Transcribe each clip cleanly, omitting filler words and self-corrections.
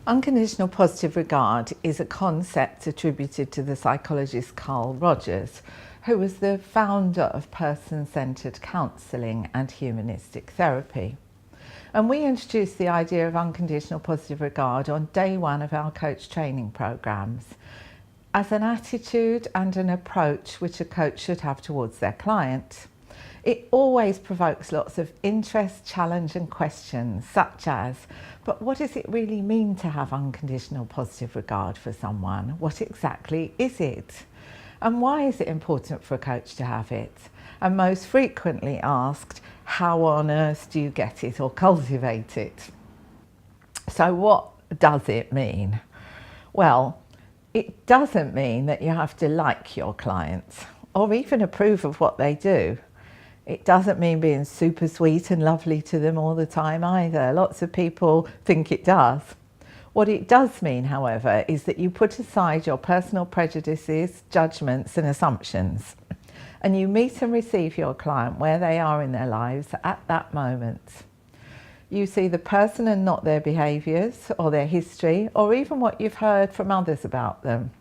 Unconditional positive regard is a concept attributed to the psychologist Carl Rogers, who was the founder of person-centered counselling and humanistic therapy. And we introduced the idea of unconditional positive regard on day one of our coach training programs as an attitude and an approach which a coach should have towards their client. It always provokes lots of interest, challenge and questions, such as, but what does it really mean to have unconditional positive regard for someone? What exactly is it? And why is it important for a coach to have it? And most frequently asked, how on earth do you get it or cultivate it? So what does it mean? Well, it doesn't mean that you have to like your clients or even approve of what they do. It doesn't mean being super sweet and lovely to them all the time either. Lots of people think it does. What it does mean, however, is that you put aside your personal prejudices, judgments and assumptions, and you meet and receive your client where they are in their lives at that moment. You see the person and not their behaviours or their history or even what you've heard from others about them.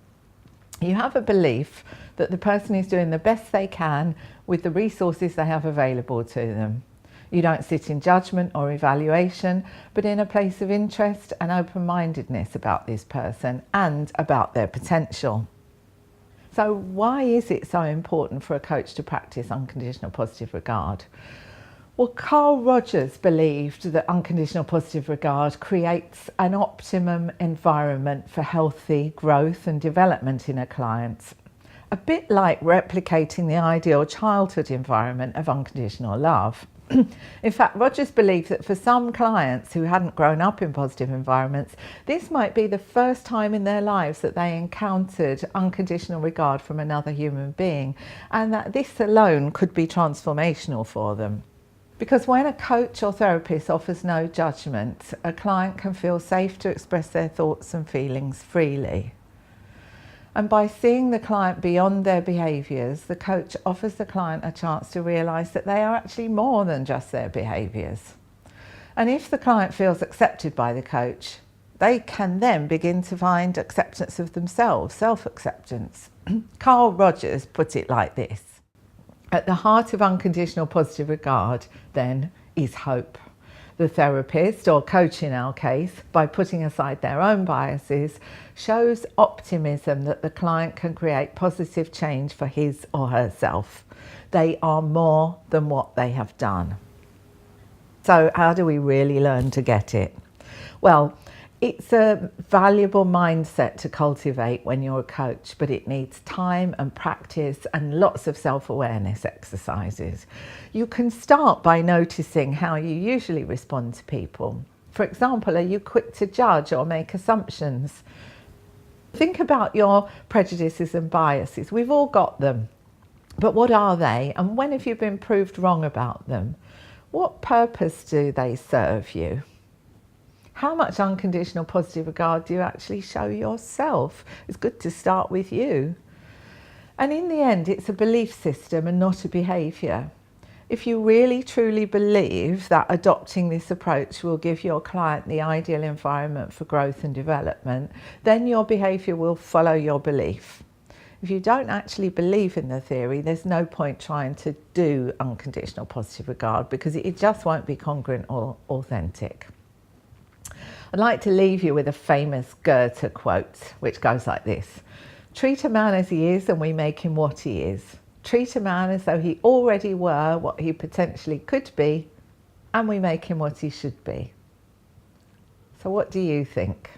You have a belief that the person is doing the best they can with the resources they have available to them. You don't sit in judgment or evaluation, but in a place of interest and open-mindedness about this person and about their potential. So why is it so important for a coach to practice unconditional positive regard? Well, Carl Rogers believed that unconditional positive regard creates an optimum environment for healthy growth and development in a client, a bit like replicating the ideal childhood environment of unconditional love. In fact, Rogers believed that for some clients who hadn't grown up in positive environments, this might be the first time in their lives that they encountered unconditional regard from another human being, and that this alone could be transformational for them. Because when a coach or therapist offers no judgment, a client can feel safe to express their thoughts and feelings freely. And by seeing the client beyond their behaviours, the coach offers the client a chance to realise that they are actually more than just their behaviours. And if the client feels accepted by the coach, they can then begin to find acceptance of themselves, self-acceptance. Carl Rogers put it like this: at the heart of unconditional positive regard, then, is hope. The therapist, or coach in our case, by putting aside their own biases, shows optimism that the client can create positive change for his or herself. They are more than what they have done. So how do we really learn to get it? Well, it's a valuable mindset to cultivate when you're a coach, but it needs time and practice and lots of self-awareness exercises. You can start by noticing how you usually respond to people. For example, are you quick to judge or make assumptions? Think about your prejudices and biases. We've all got them, but what are they? And when have you been proved wrong about them? What purpose do they serve you? How much unconditional positive regard do you actually show yourself? It's good to start with you. And in the end, it's a belief system and not a behaviour. If you really truly believe that adopting this approach will give your client the ideal environment for growth and development, then your behaviour will follow your belief. If you don't actually believe in the theory, there's no point trying to do unconditional positive regard because it just won't be congruent or authentic. I'd like to leave you with a famous Goethe quote, which goes like this: treat a man as he is and we make him what he is. Treat a man as though he already were what he potentially could be, and we make him what he should be. So what do you think?